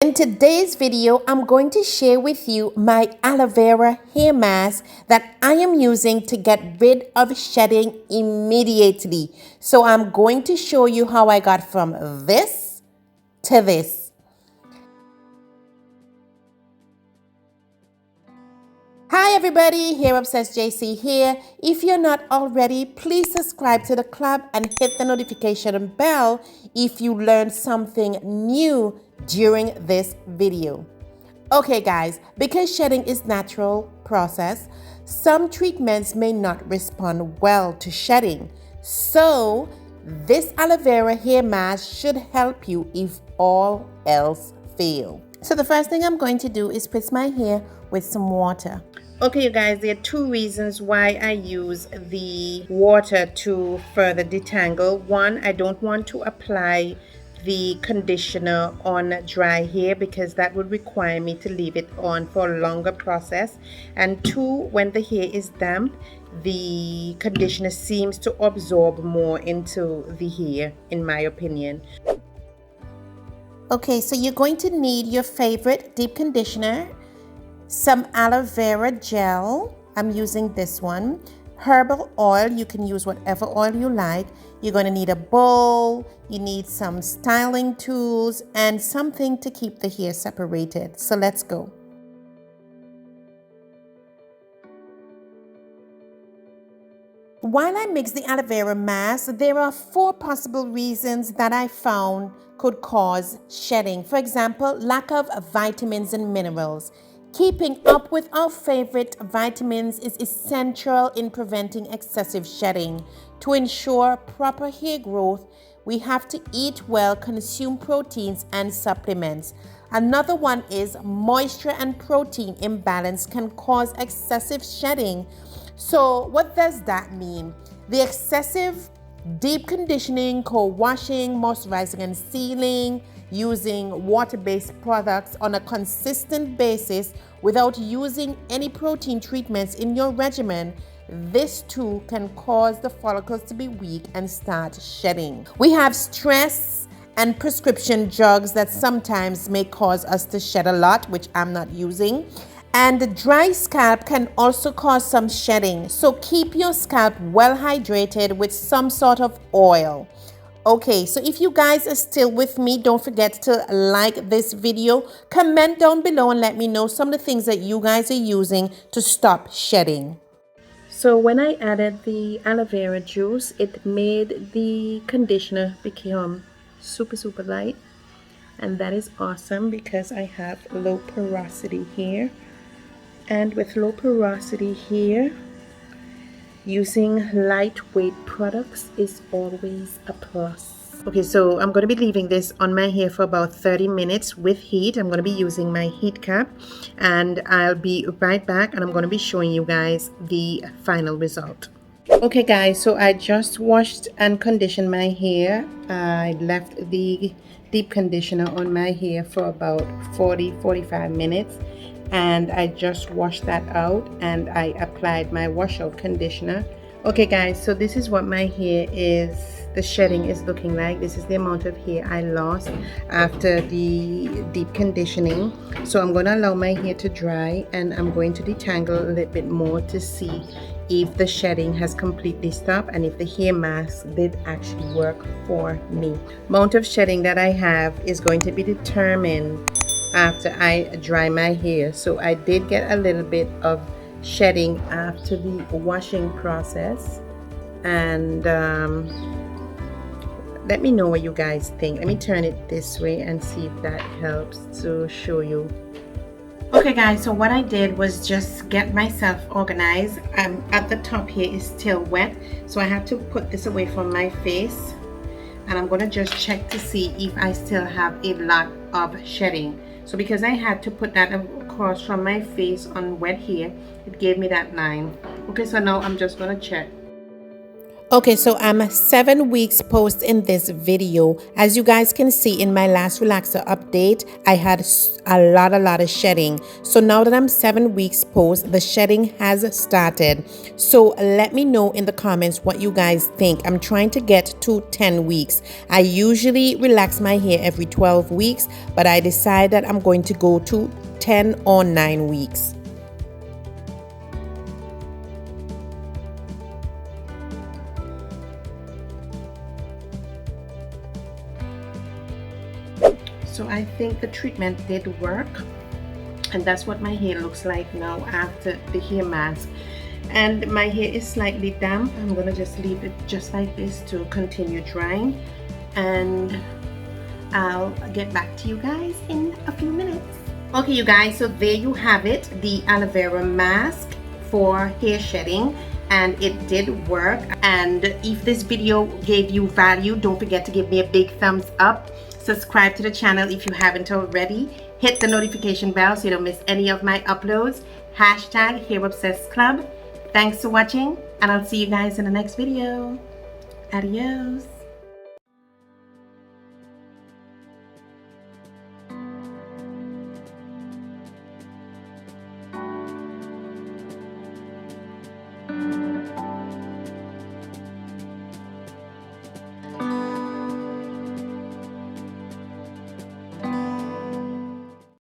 In today's video, I'm going to share with you my aloe vera hair mask that I am using to get rid of shedding immediately. So I'm going to show you how I got from this to this. Hi everybody, HairObsess JC here. If you're not already, please subscribe to the club and hit the notification bell if you learned something new during this video. Okay guys, because shedding is natural process, some treatments may not respond well to shedding. So this aloe vera hair mask should help you if all else fails. So the first thing I'm going to do is spritz my hair with some water. Okay, you guys, there are two reasons why I use the water to further detangle. One, I don't want to apply the conditioner on dry hair because that would require me to leave it on for a longer process. And two, when the hair is damp, the conditioner seems to absorb more into the hair, in my opinion. Okay, so you're going to need your favorite deep conditioner, some aloe vera gel. I'm using this one. Herbal oil, you can use whatever oil you like. You're going to need a bowl, you need some styling tools, and something to keep the hair separated. So let's go. While I mix the aloe vera mask, there are 4 possible reasons that I found could cause shedding. For example, lack of vitamins and minerals. Keeping up with our favorite vitamins is essential in preventing excessive shedding. To ensure proper hair growth, we have to eat well, consume proteins and supplements. Another one is moisture and protein imbalance can cause excessive shedding. So what does that mean? The excessive deep conditioning, co-washing, moisturizing and sealing, using water-based products on a consistent basis without using any protein treatments in your regimen, this too can cause the follicles to be weak and start shedding. We have stress and prescription drugs that sometimes may cause us to shed a lot, which I'm not using. And the dry scalp can also cause some shedding. So keep your scalp well hydrated with some sort of oil. Okay, so if you guys are still with me, don't forget to like this video, comment down below and let me know some of the things that you guys are using to stop shedding. So when I added the aloe vera juice, it made the conditioner become super light. And that is awesome because I have low porosity here. And with low porosity here, using lightweight products is always a plus. Okay, so I'm going to be leaving this on my hair for about 30 minutes with heat. I'm going to be using my heat cap and I'll be right back and I'm going to be showing you guys the final result. Okay guys, so I just washed and conditioned my hair. I left the deep conditioner on my hair for about 40-45 minutes. And I just washed that out and I applied my washout conditioner. Okay guys, so this is what my hair is, the shedding is looking like. This is the amount of hair I lost after the deep conditioning. So I'm going to allow my hair to dry and I'm going to detangle a little bit more to see if the shedding has completely stopped and if the hair mask did actually work for me. Amount of shedding that I have is going to be determined after I dry my hair. So I did get a little bit of shedding after the washing process, and let me know what you guys think. Let me turn it this way and see if that helps to show you. Okay guys, so what I did was just get myself organized. At the top here is still wet, so I have to put this away from my face, and I'm going to just check to see if I still have a lot of shedding. So because I had to put that across from my face on wet hair, it gave me that line. Okay, so now I'm just going to check. Okay, so I'm 7 weeks post in this video. As you guys can see in my last relaxer update, I had a lot of shedding. So now that I'm 7 weeks post, the shedding has started. So let me know in the comments what you guys think. I'm trying to get to 10 weeks. I usually relax my hair every 12 weeks, but I decided that I'm going to go to 10 or 9 weeks. So I think the treatment did work, and that's what my hair looks like now after the hair mask. And my hair is slightly damp. I'm gonna just leave it just like this to continue drying, and I'll get back to you guys in a few minutes. Okay, you guys, so there you have it, the aloe vera mask for hair shedding, and it did work. And if this video gave you value, don't forget to give me a big thumbs up. Subscribe to the channel if you haven't already. Hit the notification bell so you don't miss any of my uploads. Hashtag HairObsess Club. Thanks for watching, and I'll see you guys in the next video. Adios.